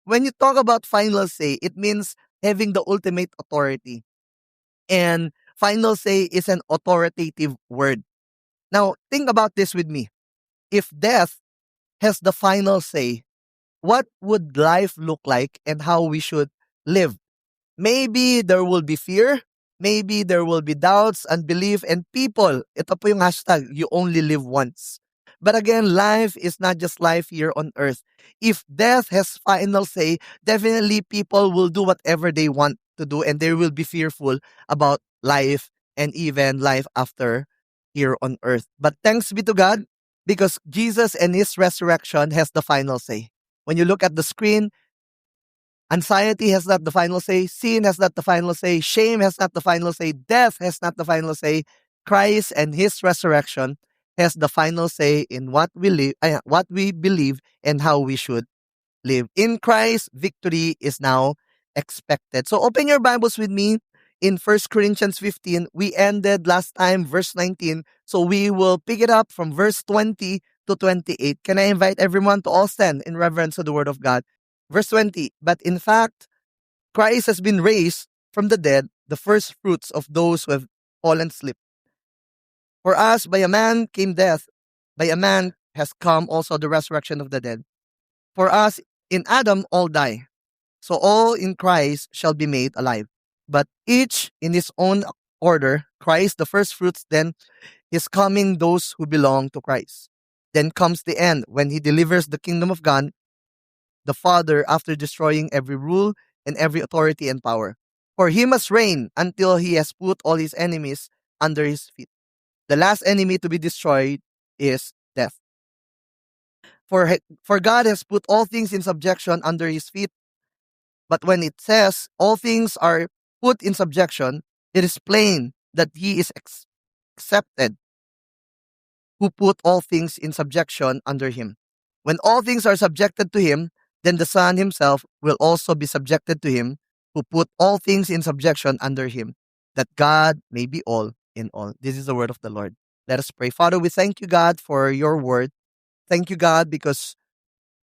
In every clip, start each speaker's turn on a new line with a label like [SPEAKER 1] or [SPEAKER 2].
[SPEAKER 1] when you talk about final say, it means having the ultimate authority. And final say is an authoritative word. Now, think about this with me. If death has the final say, what would life look like and how we should live? Maybe there will be fear. Maybe there will be doubts, unbelief, and people. Ito po yung hashtag, you only live once. But again, life is not just life here on earth. If death has final say, definitely people will do whatever they want to do and they will be fearful about life and even life after here on earth. But thanks be to God because Jesus and his resurrection has the final say. When you look at the screen, anxiety has not the final say. Sin has not the final say. Shame has not the final say. Death has not the final say. Christ and his resurrection has the final say in what we believe and how we should live. In Christ, victory is now expected. So open your Bibles with me in 1 Corinthians 15. We ended last time verse 19. So we will pick it up from verse 20 to 28. Can I invite everyone to all stand in reverence to the word of God? Verse 20, but in fact, Christ has been raised from the dead, the first fruits of those who have fallen asleep. For us, by a man came death, by a man has come also the resurrection of the dead. For us, in Adam all die, so all in Christ shall be made alive. But each in his own order, Christ the first fruits, then is coming those who belong to Christ. Then comes the end, when he delivers the kingdom of God the Father after destroying every rule and every authority and power. For he must reign until he has put all his enemies under his feet. The last enemy to be destroyed is death. For God has put all things in subjection under his feet. But when it says all things are put in subjection, it is plain that he is accepted who put all things in subjection under him. When all things are subjected to him, then the Son himself will also be subjected to him who put all things in subjection under him, that God may be all in all. This is the word of the Lord. Let us pray. Father, we thank you, God, for your word. Thank you, God, because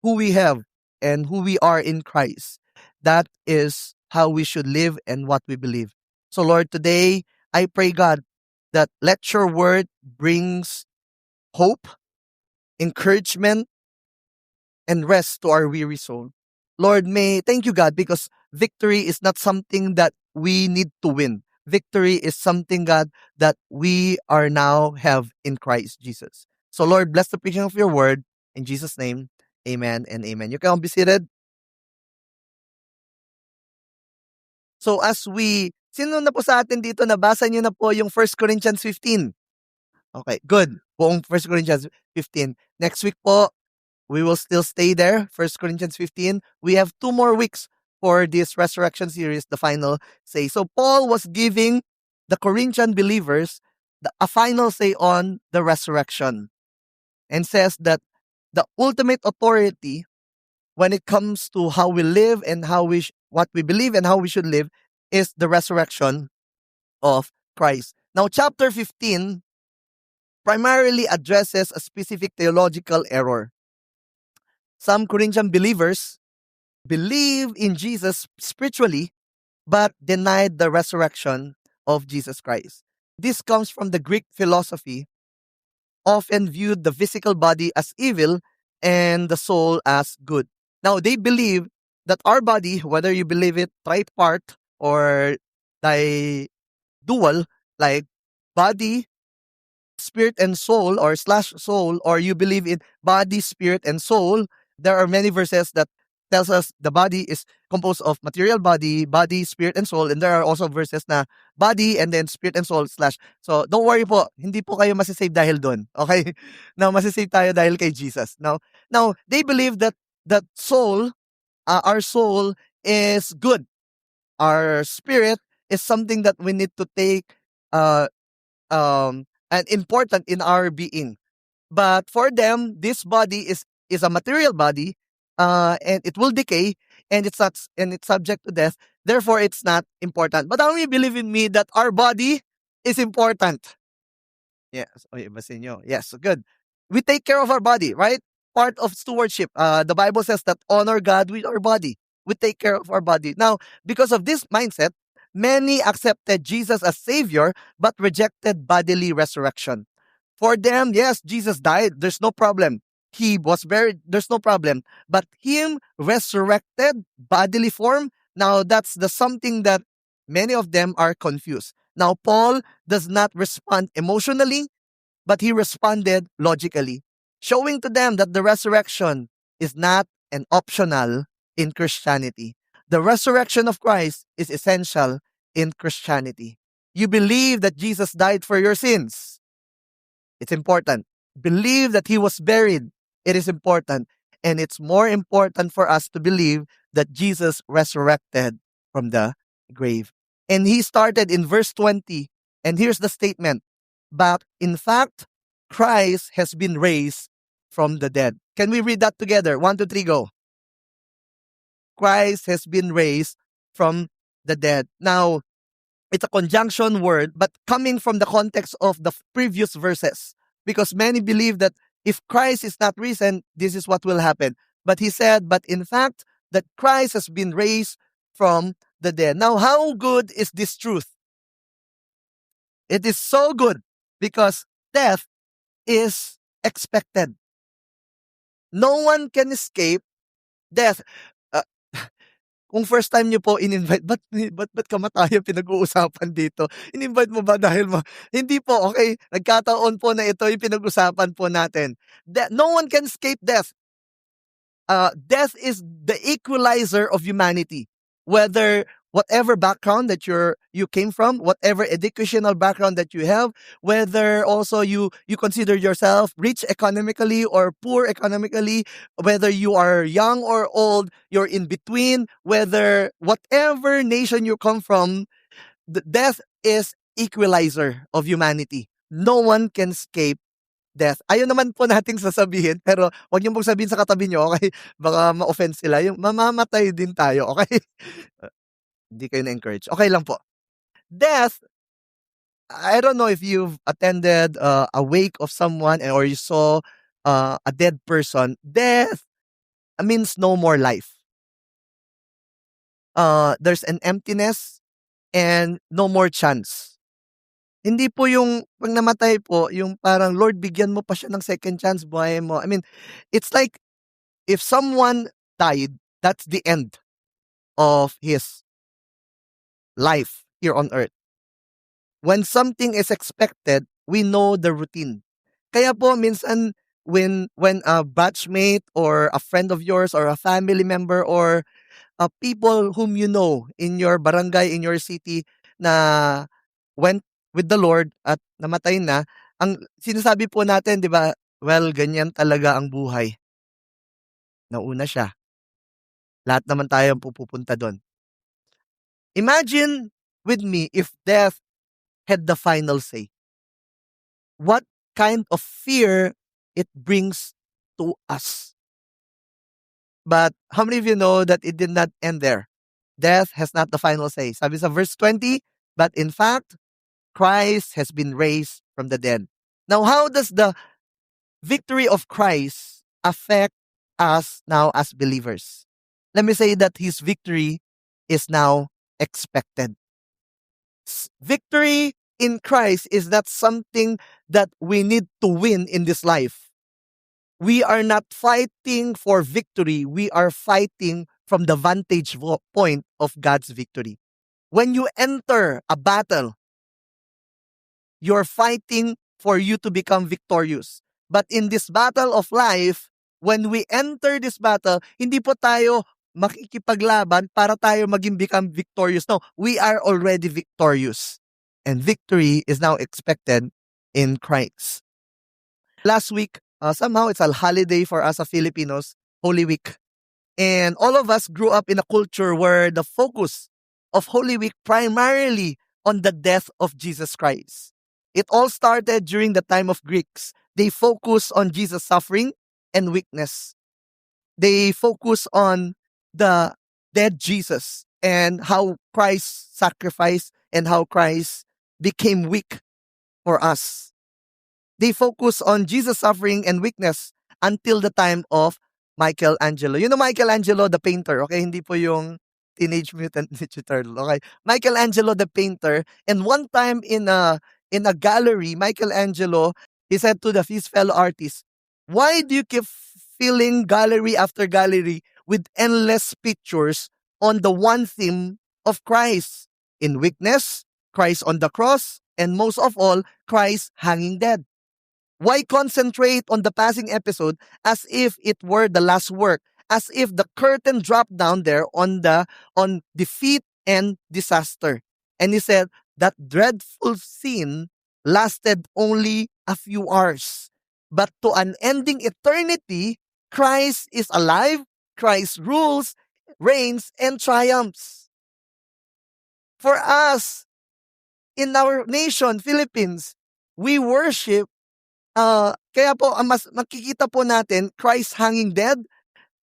[SPEAKER 1] who we have and who we are in Christ, that is how we should live and what we believe. So, Lord, today I pray, God, that let your word brings hope, encouragement, and rest to our weary soul. Lord, thank you, God, because victory is not something that we need to win. Victory is something, God, that we are now have in Christ Jesus. So, Lord, bless the preaching of your word. In Jesus' name, amen and amen. You can be seated. So, sino na po sa atin dito, nabasa niyo na po yung 1 Corinthians 15? Okay, good. Buong 1 Corinthians 15. Next week po, we will still stay there, 1 Corinthians 15. We have 2 more weeks for this resurrection series, the final say. So Paul was giving the Corinthian believers a final say on the resurrection and says that the ultimate authority when it comes to how we live and what we believe and how we should live is the resurrection of Christ. Now, chapter 15 primarily addresses a specific theological error. Some Corinthian believers believe in Jesus spiritually, but denied the resurrection of Jesus Christ. This comes from the Greek philosophy, often viewed the physical body as evil and the soul as good. Now, they believe that our body, whether you believe it tripart or dual, like body, spirit, and soul, or slash soul, or you believe in body, spirit, and soul, there are many verses that tells us the body is composed of material body, spirit, and soul. And there are also verses na body and then spirit and soul slash. So don't worry po, hindi po kayo masisave dahil doon. Okay? Now, masisave tayo dahil kay Jesus. Now they believe that soul, our soul is good. Our spirit is something that we need to take and important in our being. But for them, this body is a material body, and it will decay, and it's subject to death. Therefore, it's not important. But how many believe in me that our body is important? Yes. Okay, basin nyo. Yes, good. We take care of our body, right? Part of stewardship. The Bible says that honor God with our body. we take care of our body. Now, because of this mindset, many accepted Jesus as Savior but rejected bodily resurrection. For them, yes, Jesus died. There's no problem. He was buried. There's no problem. But Him resurrected bodily form. Now, that's the something that many of them are confused. Now, Paul does not respond emotionally, but he responded logically, showing to them that the resurrection is not an optional in Christianity. The resurrection of Christ is essential in Christianity. You believe that Jesus died for your sins. It's important. Believe that he was buried. It is important. And it's more important for us to believe that Jesus resurrected from the grave. And he started in verse 20. And here's the statement. But in fact, Christ has been raised from the dead. Can we read that together? 1, 2, 3, go. Christ has been raised from the dead. Now, it's a conjunction word, but coming from the context of the previous verses. Because many believe that if Christ is not risen, this is what will happen. But he said, but in fact, that Christ has been raised from the dead. Now, how good is this truth? It is so good because death is expected. No one can escape death. Uh, Kung first time nyo po in-invite, ba't kamatayan pinag-uusapan dito? In-invite mo ba dahil hindi po, okay? Nagkataon po na ito yung pinag-usapan po natin. No one can escape death. Death is the equalizer of humanity. Whether whatever background that you came from, whatever educational background that you have, whether also you consider yourself rich economically or poor economically, whether you are young or old, you're in between, whether whatever nation you come from, the death is equalizer of humanity. No one can escape death. Ayun naman po nating sasabihin, pero wag niyo pong sabihin sa katabi niyo, okay? Baka ma-offend sila. Yung mamamatay din tayo, okay? Hindi kayo na-encourage. Okay lang po. Death, I don't know if you've attended a wake of someone or you saw a dead person. Death means no more life. There's an emptiness and no more chance. Hindi po yung pag namatay po, yung parang Lord bigyan mo pa siya ng second chance, buhayin mo. I mean, it's like if someone died, that's the end of his life here on earth. When something is expected, we know the routine. Kaya po minsan when a batchmate or a friend of yours or a family member or people whom you know in your barangay, in your city na went with the Lord at namatay na, ang sinasabi po natin, di ba, well, ganyan talaga ang buhay. Nauna siya. Lahat naman tayo pupunta doon. Imagine with me if death had the final say. What kind of fear it brings to us. But how many of you know that it did not end there? Death has not the final say. Sabi sa verse 20, but in fact, Christ has been raised from the dead. Now, how does the victory of Christ affect us now as believers? Let me say that his victory is now expected. Victory in Christ is not something that we need to win in this life. We are not fighting for victory. We are fighting from the vantage point of God's victory. When you enter a battle, you're fighting for you to become victorious. But in this battle of life, when we enter this battle, hindi po tayo makikipaglaban para tayo become victorious. No, we are already victorious. And victory is now expected in Christ. Last week, somehow it's a holiday for us as Filipinos, Holy Week. And all of us grew up in a culture where the focus of Holy Week primarily on the death of Jesus Christ. It all started during the time of Greeks. They focus on Jesus' suffering and weakness. They focus on the dead Jesus and how Christ sacrificed and how Christ became weak for us. They focus on Jesus' suffering and weakness until the time of Michelangelo. You know Michelangelo, the painter, okay? Hindi po yung Teenage Mutant Ninja Turtle, okay? Michelangelo, the painter. And one time in a gallery, Michelangelo, he said to his fellow artists, why do you keep filling gallery after gallery with endless pictures on the one theme of Christ? In weakness, Christ on the cross, and most of all, Christ hanging dead. Why concentrate on the passing episode as if it were the last work, as if the curtain dropped down there on defeat and disaster? And he said that dreadful scene lasted only a few hours. But to unending eternity, Christ is alive, Christ rules, reigns, and triumphs. For us, in our nation, Philippines, we worship kaya po ang mas makikita po natin Christ hanging dead.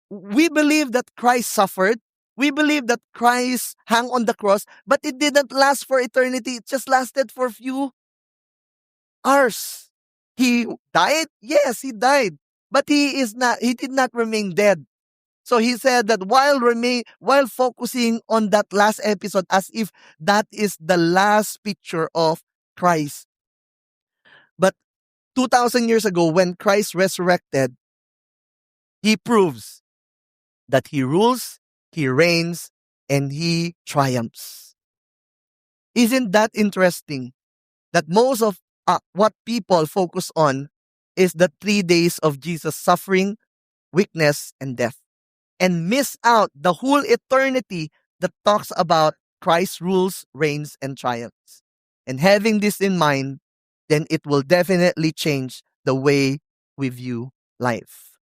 [SPEAKER 1] We believe that Christ suffered. We believe that Christ hung on the cross, but it didn't last for eternity. It just lasted for a few hours. He died? Yes, he died. But he did not remain dead. So he said that while focusing on that last episode as if that is the last picture of Christ. But 2,000 years ago, when Christ resurrected, he proves that he rules, he reigns, and he triumphs. Isn't that interesting? That most of what people focus on is the 3 days of Jesus' suffering, weakness, and death, and miss out the whole eternity that talks about Christ rules, reigns, and triumphs. And having this in mind, then it will definitely change the way we view life.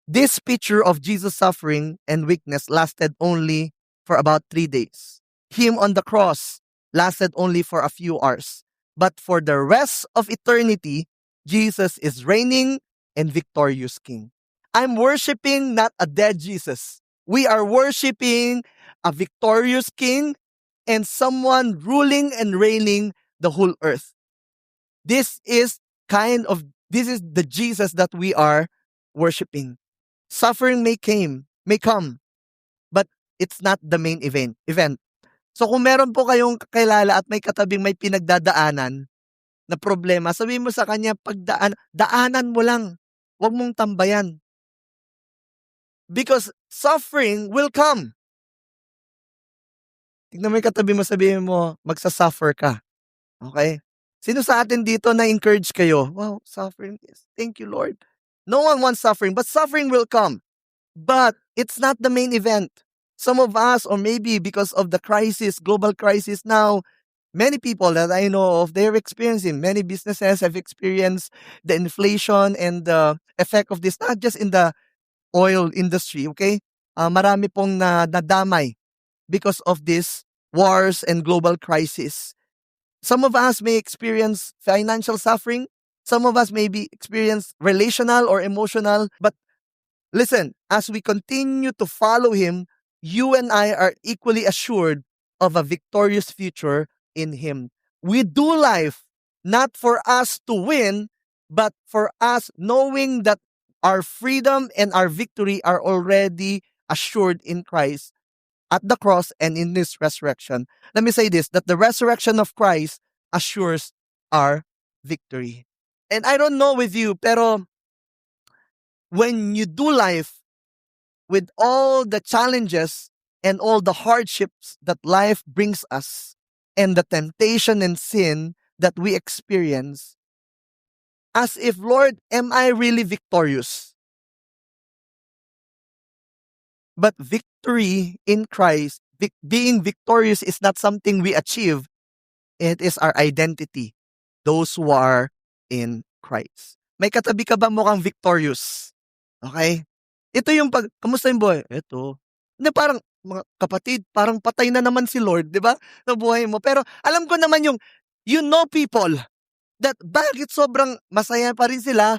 [SPEAKER 1] This picture of Jesus' suffering and weakness lasted only for about 3 days. Him on the cross lasted only for a few hours. But for the rest of eternity, Jesus is reigning and victorious King. I'm worshiping not a dead Jesus. We are worshiping a victorious King and someone ruling and reigning the whole earth. This is the Jesus that we are worshiping. Suffering may come, but it's not the main event. So kung meron po kayong kakilala at may katabing may pinagdadaanan na problema, sabihin mo sa kanya, daanan mo lang. Huwag mong tambayan. Because suffering will come. Tignan mo yung katabi mo, sabihin mo, magsasuffer ka. Okay? Sino sa atin dito na-encourage kayo? Wow, suffering. Yes. Thank you, Lord. No one wants suffering, but suffering will come. But it's not the main event. Some of us, or maybe because of the crisis, global crisis now, many people that I know of, they're experiencing, many businesses have experienced the inflation and the effect of this, not just in the oil industry, okay? Marami pong nadamay because of this wars and global crisis. Some of us may experience financial suffering. Some of us may experience relational or emotional. But listen, as we continue to follow Him, you and I are equally assured of a victorious future in Him. We do life not for us to win, but for us knowing that our freedom and our victory are already assured in Christ at the cross and in this resurrection. Let me say this, that the resurrection of Christ assures our victory. And I don't know with you, pero when you do life with all the challenges and all the hardships that life brings us and the temptation and sin that we experience, as if, Lord, am I really victorious? But victory in Christ, being victorious is not something we achieve. It is our identity. Those who are in Christ. May katabi ka ba mukhang victorious? Okay? Ito yung kamusta yung buhay? Ito. Hindi, parang, mga kapatid, parang patay na naman si Lord, di ba? Na buhay mo. Pero alam ko naman yung, you know people, that bakit sobrang masaya pa rin sila,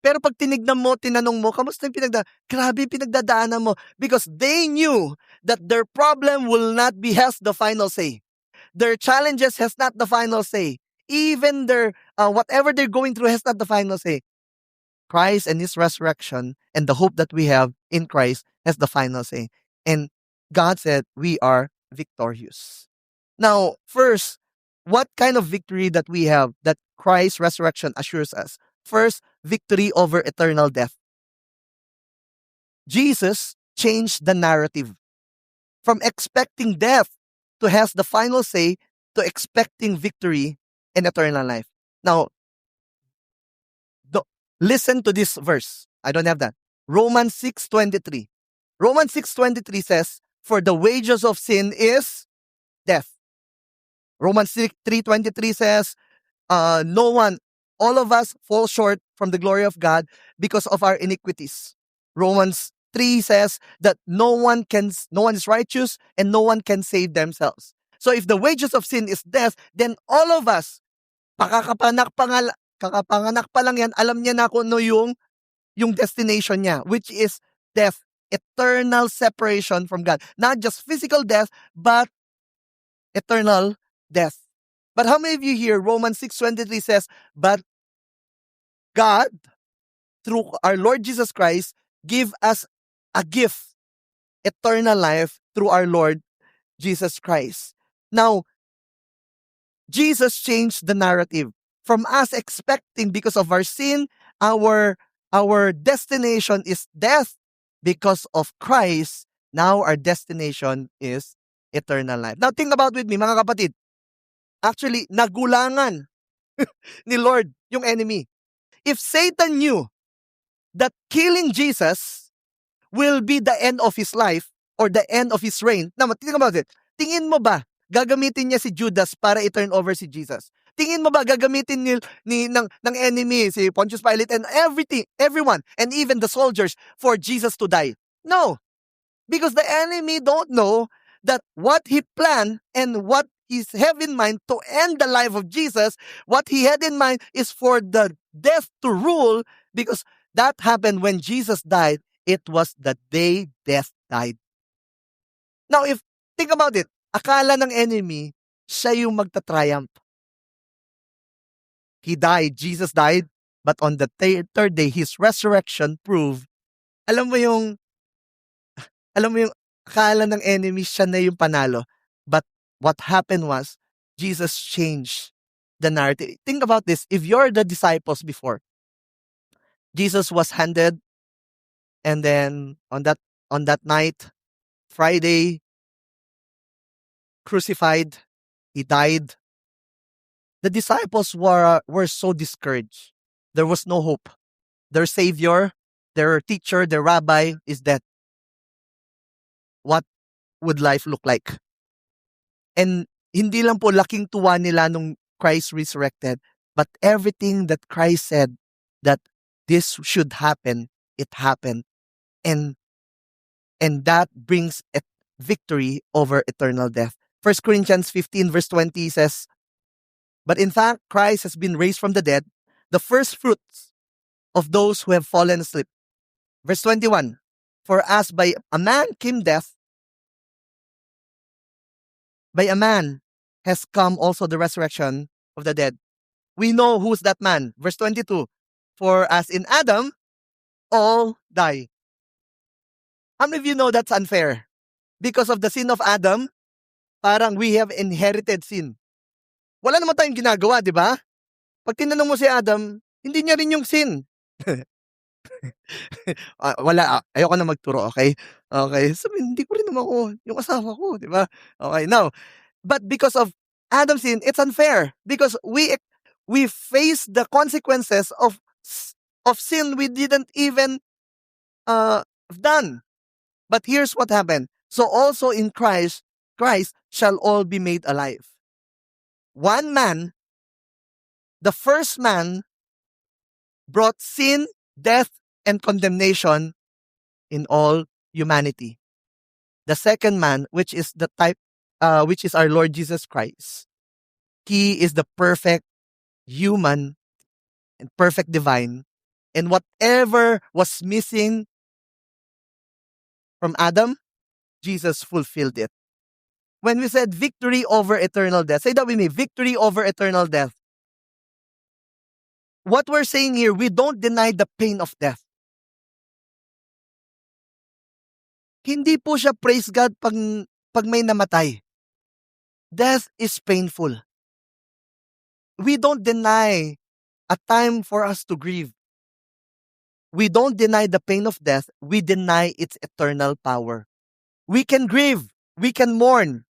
[SPEAKER 1] pero pag tinanong mo, kamusta yung grabe pinagdadaanan mo. Because they knew that their problem will not has the final say. Their challenges has not the final say. Even their, whatever they're going through has not the final say. Christ and his resurrection and the hope that we have in Christ has the final say. And God said we are victorious. Now, first, what kind of victory that we have that Christ's resurrection assures us? First, victory over eternal death. Jesus changed the narrative from expecting death to has the final say to expecting victory and eternal life. Now, listen to this verse. I don't have that. Romans 6:23. Romans 6:23 says, "For the wages of sin is death." Romans 3:23 says, "No one, all of us fall short from the glory of God because of our iniquities." Romans 3 says that no one is righteous and no one can save themselves. So if the wages of sin is death, then all of us, kakapanganak pa lang yan, alam niya na kung ano yung destination niya, which is death, eternal separation from God. Not just physical death, but eternal death. But how many of you here, Romans 6:23 says, "But God, through our Lord Jesus Christ, give us a gift, eternal life through our Lord Jesus Christ." Now, Jesus changed the narrative from us expecting because of our sin, our destination is death. Because of Christ, now our destination is eternal life. Now, think about with me, mga kapatid. Actually, nagulangan ni Lord yung enemy. If Satan knew that killing Jesus will be the end of his life or the end of his reign, now, think about it. Tingin mo ba, gagamitin niya si Judas para i-turn over si Jesus? Tingin mo ba gagamitin ng enemy si Pontius Pilate and everyone, and even the soldiers for Jesus to die? No. Because the enemy don't know that what he planned and what he have in mind to end the life of Jesus, what he had in mind is for the death to rule, because that happened when Jesus died. It was the day death died. Now, think about it, akala ng enemy, siya yung magta-triumph. He died, Jesus died, but on the third day, his resurrection proved, alam mo yung akala ng enemy siya na yung panalo. But what happened was, Jesus changed the narrative. Think about this. If you're the disciples before, Jesus was handed, and then on that night, Friday, crucified, he died. The disciples were so discouraged. There was no hope. Their savior, their teacher, their rabbi is dead. What would life look like? And hindi lang po laking tuwa nila nung Christ resurrected, but everything that Christ said that this should happen, it happened. And that brings a victory over eternal death. 1 Corinthians 15 verse 20 says, "But in fact, Christ has been raised from the dead, the first fruits of those who have fallen asleep." Verse 21, "For as by a man came death, by a man has come also the resurrection of the dead." We know who's that man. Verse 22, "For as in Adam, all die." How many of you know that's unfair? Because of the sin of Adam, parang we have inherited sin. Wala naman tayong ginagawa, di ba? Pag tinanong mo si Adam, hindi niya rin yung sin. Wala, ayoko na magturo, okay? Okay, sabihin, hindi ko rin naman ako, yung asawa ko, di ba? Okay, now, but because of Adam's sin, it's unfair because we face the consequences of sin we didn't even done. But here's what happened. So also in Christ shall all be made alive. One man, the first man, brought sin, death, and condemnation in all humanity. The second man, which is which is our Lord Jesus Christ, he is the perfect human and perfect divine. And whatever was missing from Adam, Jesus fulfilled it. When we said victory over eternal death, say that with me, victory over eternal death. What we're saying here, we don't deny the pain of death. Hindi po siya praise God pag may namatay. Death is painful. We don't deny a time for us to grieve. We don't deny the pain of death. We deny its eternal power. We can grieve. We can mourn.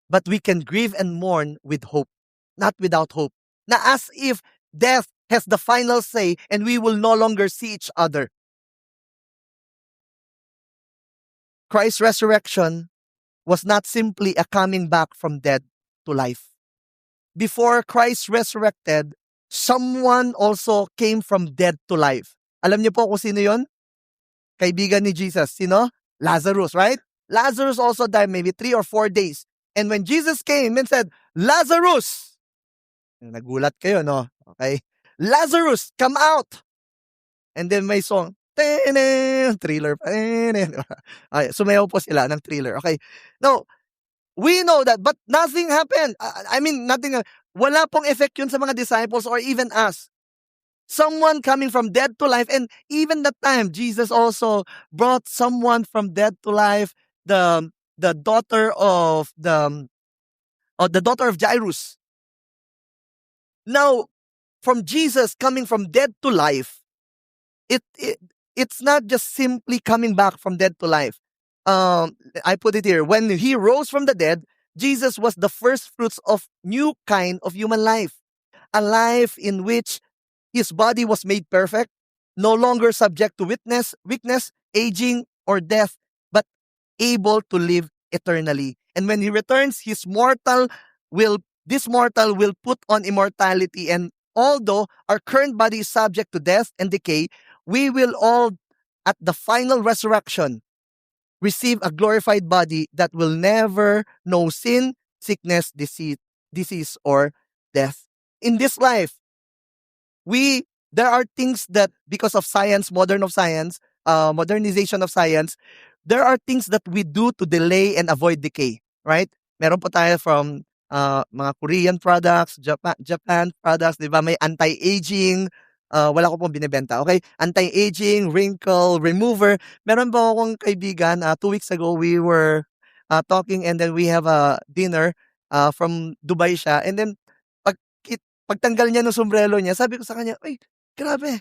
[SPEAKER 1] But we can grieve and mourn with hope, not without hope. Na as if death has the final say and we will no longer see each other. Christ's resurrection was not simply a coming back from death to life. Before Christ resurrected, someone also came from dead to life. Alam niyo po kung sino yon? Kaibigan ni Jesus. Sino? Lazarus, right? Lazarus also died maybe 3 or 4 days. And when Jesus came and said, Lazarus! Nagulat kayo, no? Okay? Lazarus, come out! And then may song, thriller. Ay, sumayaw po sila ng thriller. Okay? No, we know that, but nothing happened. I mean, nothing. Wala pong effect yun sa mga disciples or even us. Someone coming from dead to life, and even that time, Jesus also brought someone from dead to life, the daughter of the daughter of Jairus. Now, from Jesus coming from dead to life, it's not just simply coming back from dead to life. I put it here. When he rose from the dead, Jesus was the first fruits of new kind of human life. A life in which his body was made perfect, no longer subject to weakness, aging, or death, but able to live eternally. And when he returns, this mortal will put on immortality. And although our current body is subject to death and decay, we will all, at the final resurrection, receive a glorified body that will never know sin, sickness, disease, or death. In this life, there are things that, because of science, modernization of science, there are things that we do to delay and avoid decay, right? Meron po tayo from mga Korean products, Japan products, di ba? May anti-aging, wala ko pong binibenta, okay? Anti-aging, wrinkle remover. Meron po akong kaibigan, 2 weeks ago, we were talking, and then we have a dinner from Dubai siya, and then pagtanggal niya ng sombrero niya, sabi ko sa kanya, "Uy, grabe,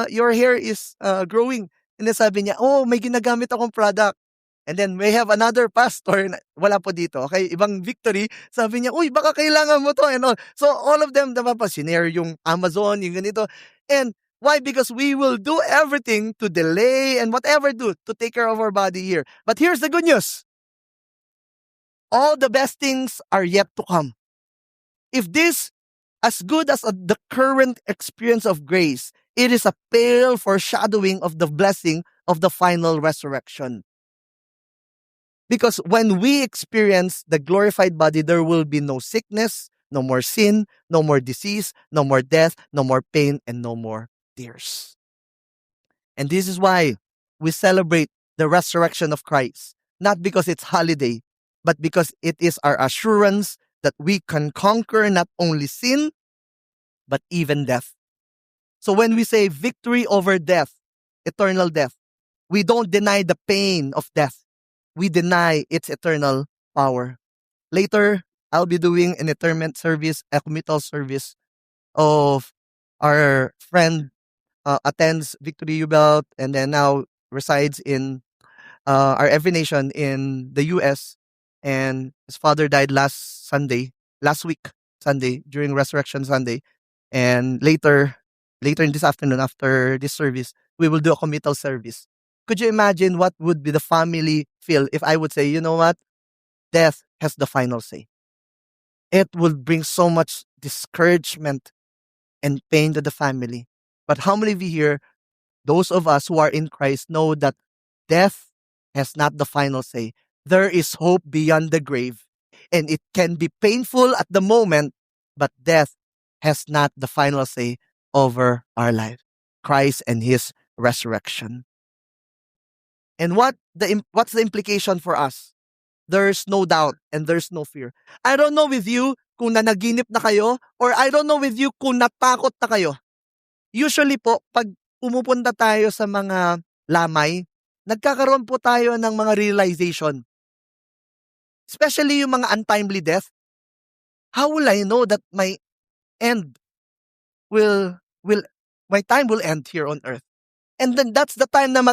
[SPEAKER 1] your hair is growing." And then sabi niya, "Oh, may ginagamit akong product." And then we have another pastor, wala po dito, okay, ibang Victory, sabi niya, "Uy, baka kailangan mo to," and all. So all of them, diba pa, sinare yung Amazon, yung ganito. And why? Because we will do everything to delay and whatever do to take care of our body here. But here's the good news. All the best things are yet to come. If this as good as the current experience of grace, it is a pale foreshadowing of the blessing of the final resurrection. Because when we experience the glorified body, there will be no sickness, no more sin, no more disease, no more death, no more pain, and no more tears. And this is why we celebrate the resurrection of Christ, not because it's holiday, but because it is our assurance that we can conquer not only sin, but even death. So when we say victory over death, eternal death, we don't deny the pain of death. We deny its eternal power. Later, I'll be doing an interment service, a committal service of our friend attends Victory U-Belt and then now resides in our Every Nation in the US. And his father died last week Sunday, during Resurrection Sunday. And later in this afternoon, after this service, we will do a committal service. Could you imagine what would be the family feel if I would say, you know what? Death has the final say. It would bring so much discouragement and pain to the family. But how many of you here, those of us who are in Christ, know that death has not the final say? There is hope beyond the grave. And it can be painful at the moment, but death has not the final say over our life. Christ and his resurrection. And what's the implication for us? There's no doubt and there's no fear. I don't know with you kung nanaginip na kayo, or I don't know with you kung natakot na kayo. Usually po, pag pumupunta tayo sa mga lamay, nagkakaroon po tayo ng mga realization. Especially yung mga untimely death. How will I know that end will will my time will end here on earth? And then that's the time na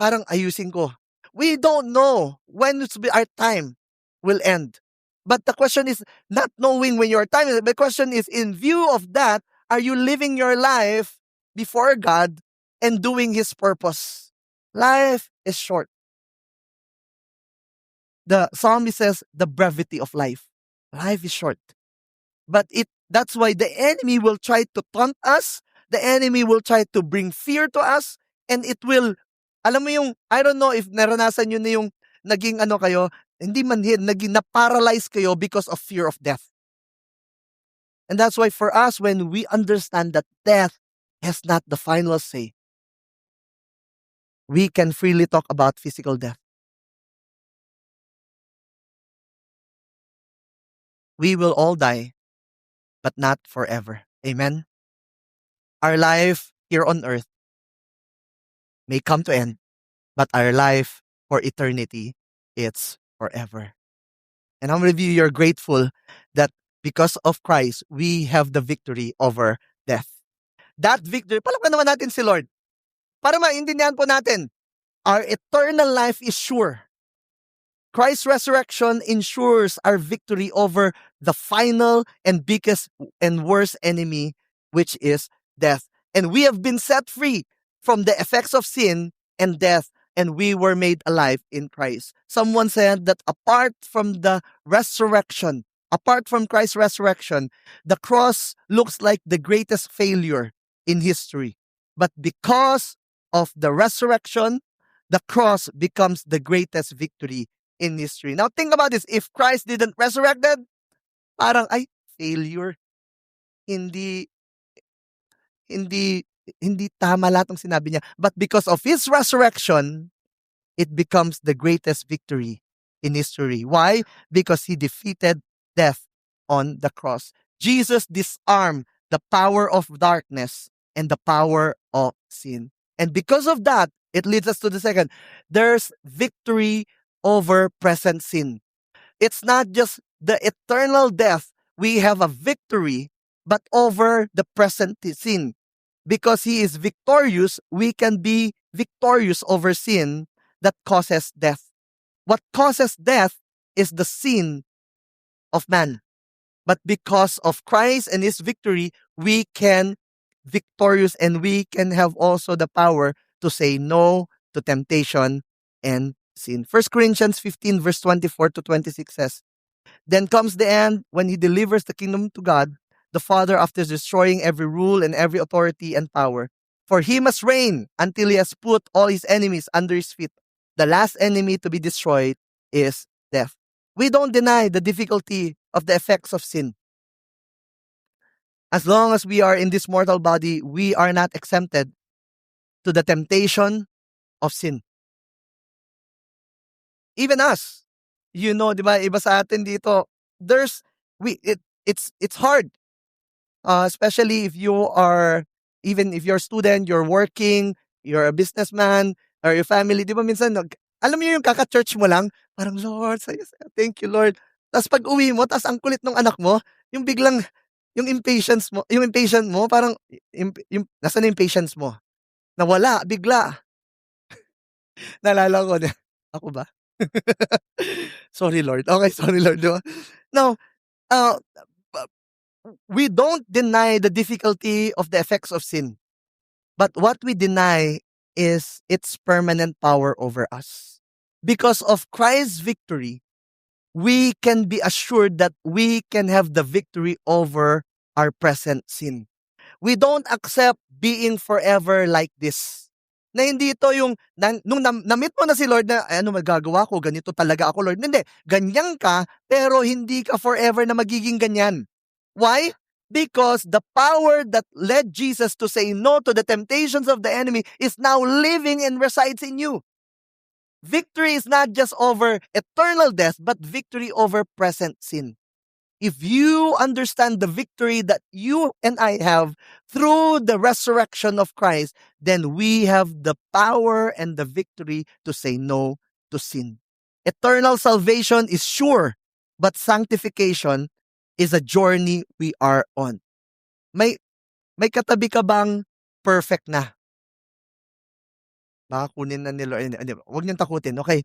[SPEAKER 1] parang ayusin ko. We don't know when our time will end. But the question is not knowing when your time is. The question is, in view of that, are you living your life before God and doing His purpose? Life is short. The psalmist says the brevity of life. Life is short. But that's why the enemy will try to taunt us. The enemy will try to bring fear to us. And it will, alam mo yung, I don't know if naranasan nyo na yung naging kayo, hindi man naging na-paralyze kayo because of fear of death. And that's why for us, when we understand that death has not the final say, we can freely talk about physical death. We will all die, but not forever. Amen? Our life here on earth may come to end, but our life for eternity, it's forever. And I'm with you, you're grateful that because of Christ, we have the victory over death. That victory, palakpan naman natin si Lord. Para maintindihan po natin, our eternal life is sure. Christ's resurrection ensures our victory over the final and biggest and worst enemy, which is death. And we have been set free from the effects of sin and death, and we were made alive in Christ. Someone said that apart from Christ's resurrection, the cross looks like the greatest failure in history. But because of the resurrection, the cross becomes the greatest victory in history. Now think about this. If Christ didn't resurrected, parang failure. Hindi tama lahat ng sinabi niya. But because of His resurrection, it becomes the greatest victory in history. Why? Because He defeated death on the cross. Jesus disarmed the power of darkness and the power of sin. And because of that, it leads us to the second. There's victory over present sin. It's not just the eternal death. We have a victory, but over the present sin. Because He is victorious, we can be victorious over sin that causes death. What causes death is the sin of man. But because of Christ and His victory, we can victorious and we can have also the power to say no to temptation and sin. 1 Corinthians 15 verse 24 to 26 says, then comes the end when He delivers the kingdom to God, the Father, after destroying every rule and every authority and power. For He must reign until He has put all His enemies under His feet. The last enemy to be destroyed is death. We don't deny the difficulty of the effects of sin. As long as we are in this mortal body, we are not exempted to the temptation of sin. Even us, di ba, iba sa atin dito, it's hard. Especially if even if you're a student, you're working, you're a businessman, or your family, di ba minsan, alam mo yung kaka-church mo lang, parang, Lord, thank you, Lord. Tapos pag uwi mo, tapos ang kulit ng anak mo, yung biglang, yung impatient mo, parang, nasa na yung patience mo? Nawala, bigla. Naalala ko na, ako ba? Sorry, Lord. Okay, sorry, Lord. Di ba? Now, we don't deny the difficulty of the effects of sin. But what we deny is its permanent power over us. Because of Christ's victory, we can be assured that we can have the victory over our present sin. We don't accept being forever like this. Na hindi ito yung, nung na-meet mo na si Lord na, ano magagawa ko, ganito talaga ako, Lord. Hindi, ganyan ka, pero hindi ka forever na magiging ganyan. Why? Because the power that led Jesus to say no to the temptations of the enemy is now living and resides in you. Victory is not just over eternal death, but victory over present sin. if you understand the victory that you and I have through the resurrection of Christ, then we have the power and the victory to say no to sin. Eternal salvation is sure, but sanctification is a journey we are on. May may katabi ka bang perfect na? Baka kunin na ni Lord, hindi, wag niyong takutin, okay?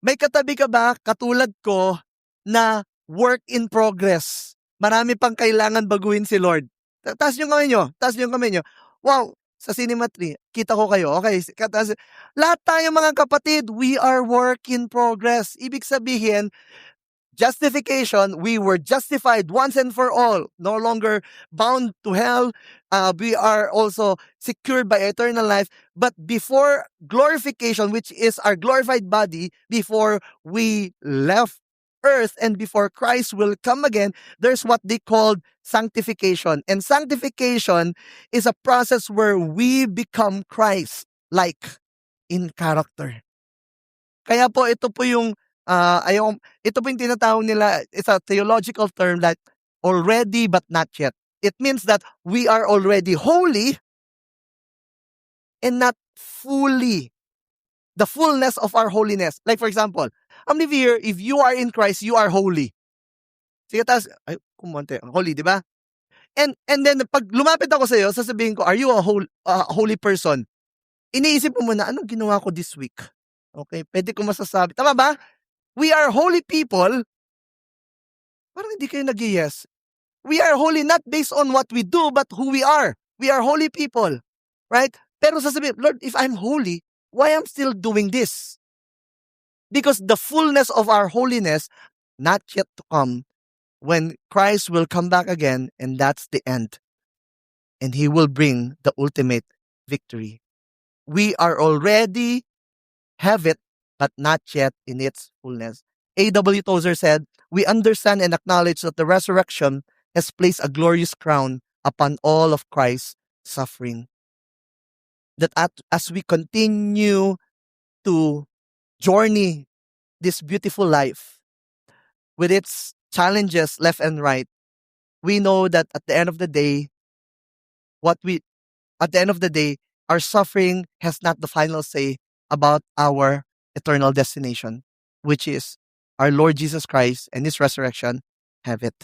[SPEAKER 1] May katabi ka ba katulad ko na work in progress? Marami pang kailangan baguhin si Lord. Taas yung kamay niyo, taas yung kamay niyo. Wow, sa Cinema 3, kita ko kayo. Okay, lahat tayo mga kapatid, we are work in progress. Ibig sabihin, justification, we were justified once and for all, no longer bound to hell. We are also secured by eternal life. But before glorification, which is our glorified body, before we left earth and before Christ will come again, there's what they called sanctification. And sanctification is a process where we become Christ-like in character. Kaya po ito po yung ito po yung tinatawag nila, it's a theological term that already but not yet. It means that we are already holy and not fully the fullness of our holiness. Like for example, how many of you here, if you are in Christ, you are holy? Sige, tas, ay, kumonte, holy, di ba? And then, pag lumapit ako sa iyo, sasabihin ko, are you a holy person? Iniisip mo muna, anong ginawa ko this week? Okay, pwede ko masasabi. Tama ba? We are holy people. Parang hindi kayo nag-yes. We are holy not based on what we do, but who we are. We are holy people. Right? Pero sasabihin, Lord, if I'm holy, why I'm still doing this? Because the fullness of our holiness not yet to come when Christ will come back again, and that's the end. And He will bring the ultimate victory. We are already have it, but not yet in its fullness. A.W. Tozer said, we understand and acknowledge that the resurrection has placed a glorious crown upon all of Christ's suffering. That as we continue to journey this beautiful life with its challenges left and right, we know that at the end of the day, our suffering has not the final say about our eternal destination, which is our Lord Jesus Christ and His resurrection have it.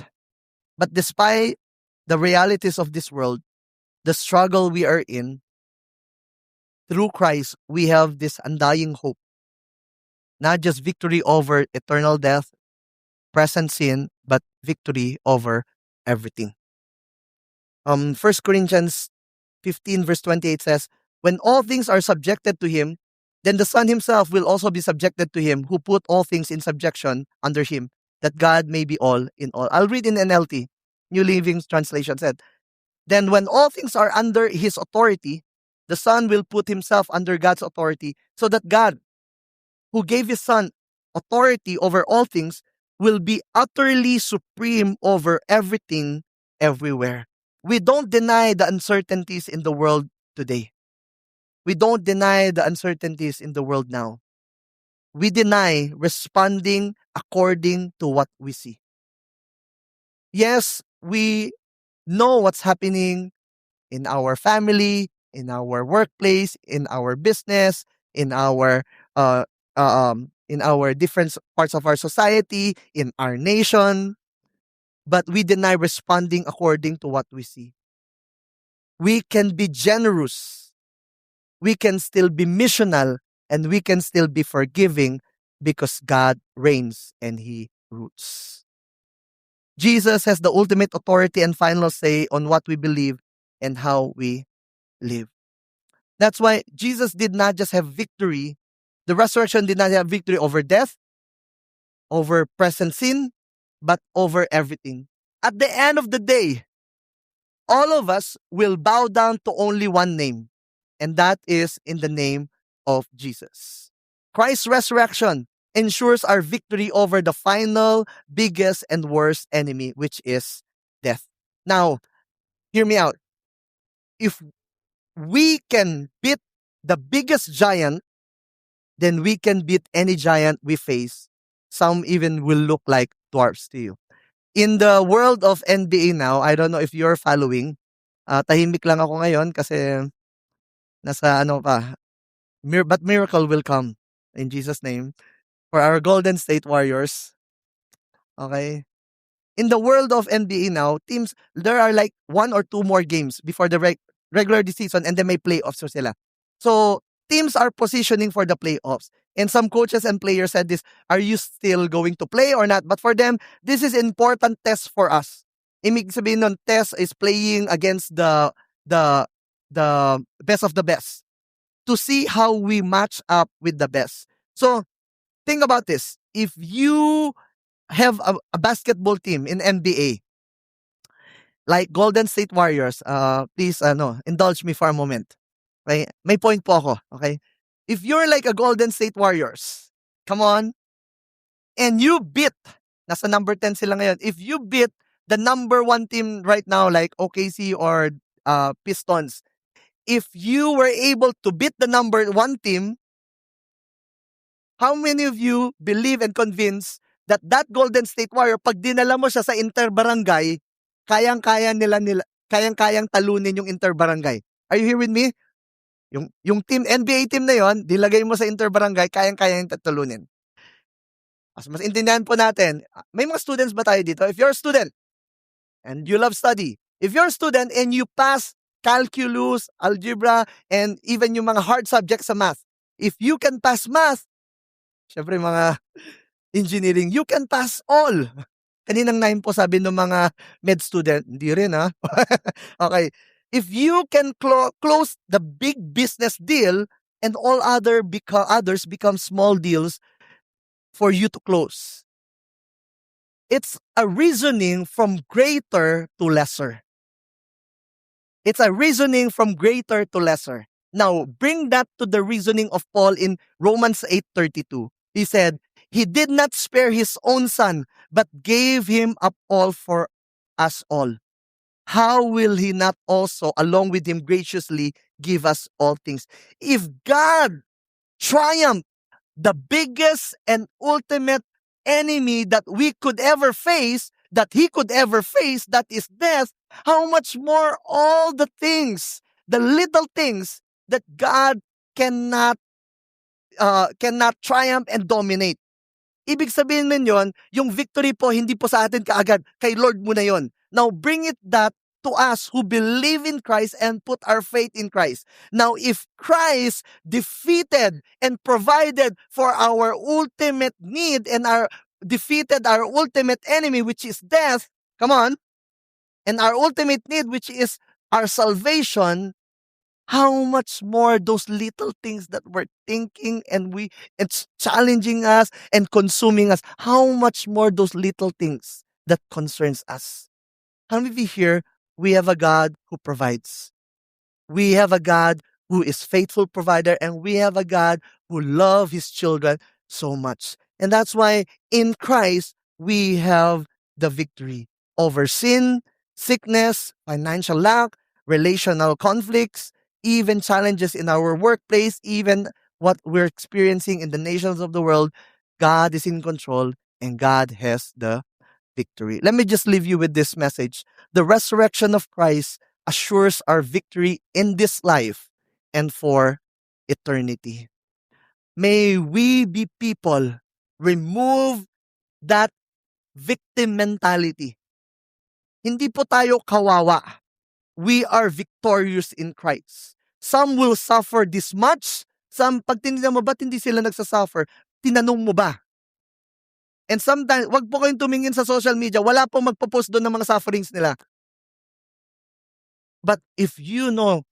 [SPEAKER 1] But despite the realities of this world, the struggle we are in, through Christ, we have this undying hope. Not just victory over eternal death, present sin, but victory over everything. 1 Corinthians 15 verse 28 says, when all things are subjected to Him, then the Son Himself will also be subjected to Him who put all things in subjection under Him, that God may be all in all. I'll read in NLT. New Living Translation said, then when all things are under His authority, the Son will put Himself under God's authority, so that God, who gave His Son authority over all things, will be utterly supreme over everything, everywhere. We don't deny the uncertainties in the world today. We don't deny the uncertainties in the world now. We deny responding according to what we see. Yes, we know what's happening in our family, in our workplace, in our business, in our different parts of our society, in our nation, but we deny responding according to what we see. We can be generous, we can still be missional, and we can still be forgiving because God reigns and He rules. Jesus has the ultimate authority and final say on what we believe and how we live. That's why Jesus did not just have victory. The resurrection did not have victory over death, over present sin, but over everything. At the end of the day, all of us will bow down to only one name, and that is in the name of Jesus. Christ's resurrection ensures our victory over the final, biggest, and worst enemy, which is death. Now, hear me out. If we can beat the biggest giant, then we can beat any giant we face. Some even will look like dwarfs to you. In the world of NBA now, I don't know if you're following. Tahimik lang ako ngayon kasi nasa ano pa, but miracle will come in Jesus' name for our Golden State Warriors. Okay? In the world of NBA now, teams, there are like 1 or 2 more games before the regular season and then may playoffs so sila. So, teams are positioning for the playoffs. And some coaches and players said this, are you still going to play or not? But for them, this is important test for us. Ibig sabihin nun, test is playing against the the best of the best to see how we match up with the best. So, think about this. If you have a basketball team in NBA, like Golden State Warriors, please indulge me for a moment. Okay? May point po ako, okay? If you're like a Golden State Warriors, come on, and you beat, nasa number 10 sila ngayon, if you beat the number 1 team right now like OKC or Pistons, if you were able to beat the number 1 team, how many of you believe and convince that Golden State Warrior, pag dinala mo siya sa interbarangay, kayang-kayang talunin yung interbarangay? Are you here with me? Yung team, NBA team na yon, dilagay mo sa interbarangay, kayang-kayang talunin. Mas intindihan po natin, may mga students ba tayo dito? If you're a student and you love study, if you're a student and you pass calculus, algebra, and even yung mga hard subjects sa math, if you can pass math, syempre mga engineering, you can pass all. Kaninang 9 po sabi ng mga med student, hindi rin ha. Okay. If you can close the big business deal and all others become small deals for you to close. It's a reasoning from greater to lesser. It's a reasoning from greater to lesser. Now, bring that to the reasoning of Paul in Romans 8:32. He said, he did not spare his own son, but gave him up all for us all. How will he not also, along with him, graciously give us all things? If God triumphed the biggest and ultimate enemy that we could ever face, that he could ever face, that is death, how much more all the things, the little things that God cannot triumph and dominate. Ibig sabihin nun yun, yung victory po, hindi po sa atin kaagad. Kay Lord muna yon. Now, bring it that to us who believe in Christ and put our faith in Christ. Now, if Christ defeated and provided for our ultimate need and defeated our ultimate enemy, which is death, come on, and our ultimate need, which is our salvation, how much more those little things that we're thinking and it's challenging us and consuming us, how much more those little things that concerns us. How many of you here, we have a God who provides. We have a God who is faithful provider, and we have a God who loves his children so much. And that's why in Christ, we have the victory over sin, sickness, financial lack, relational conflicts, even challenges in our workplace, even what we're experiencing in the nations of the world. God is in control and God has the victory. Let me just leave you with this message. The resurrection of Christ assures our victory in this life and for eternity. May we be people, remove that victim mentality. Hindi po tayo kawawa. We are victorious in Christ. Some will suffer this much. Some, pag tinignan mo, ba't hindi sila nagsasuffer? Tinanong mo ba? And sometimes, wag po kayong tumingin sa social media. Wala pong magpo-post doon ng mga sufferings nila. But if you know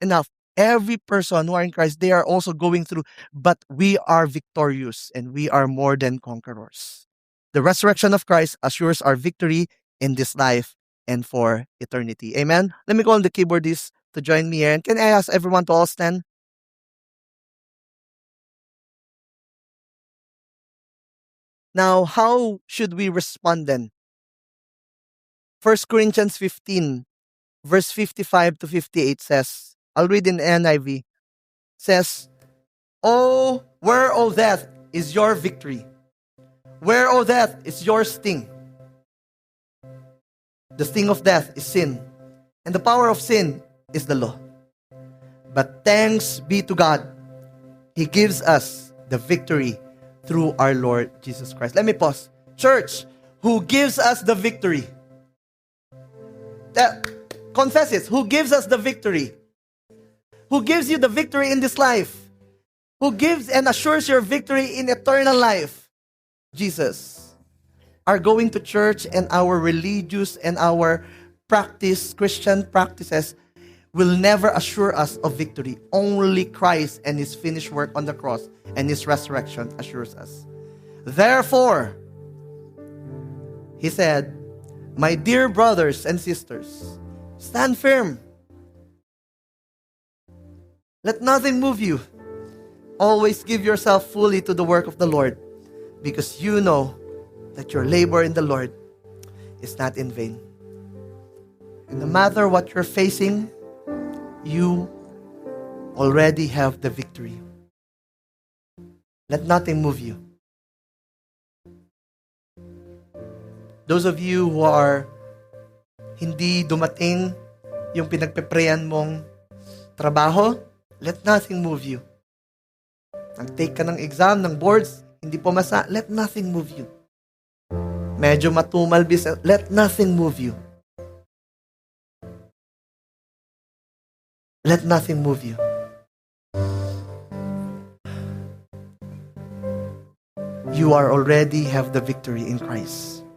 [SPEAKER 1] enough, every person who are in Christ, they are also going through, but we are victorious and we are more than conquerors. The resurrection of Christ assures our victory in this life and for eternity. Amen? Let me call on the keyboardist to join me here. And can I ask everyone to all stand? Now, how should we respond then? 1 Corinthians 15, verse 55 to 58 says, I'll read in NIV, says, "Oh, where, O death, is your victory? Where, O death, is your sting? The sting of death is sin, and the power of sin is the law. But thanks be to God, He gives us the victory through our Lord Jesus Christ. Let me pause. Church, who gives us the victory? Confess it. Who gives us the victory? Who gives you the victory in this life? Who gives and assures your victory in eternal life? Jesus. Our going to church and our religious and our Christian practices will never assure us of victory. Only Christ and His finished work on the cross and His resurrection assures us. Therefore, He said, my dear brothers and sisters, stand firm. Let nothing move you. Always give yourself fully to the work of the Lord, because you know that your labor in the Lord is not in vain. And no matter what you're facing, you already have the victory. Let nothing move you. Those of you who are hindi dumating yung pinagpe-prayan mong trabaho, let nothing move you. Nag-take ka ng exam, ng boards, hindi pumasa, let nothing move you. Medyo matumal business, let nothing move you. Let nothing move you. You are already have the victory in Christ.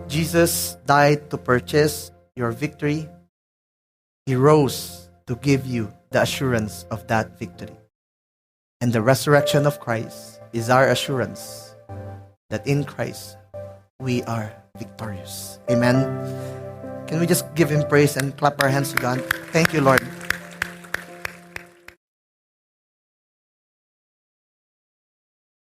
[SPEAKER 1] Jesus died to purchase your victory. He rose to give you the assurance of that victory. And the resurrection of Christ is our assurance that in Christ we are victorious. Amen. Can we just give Him praise and clap our hands to God? Thank you, Lord.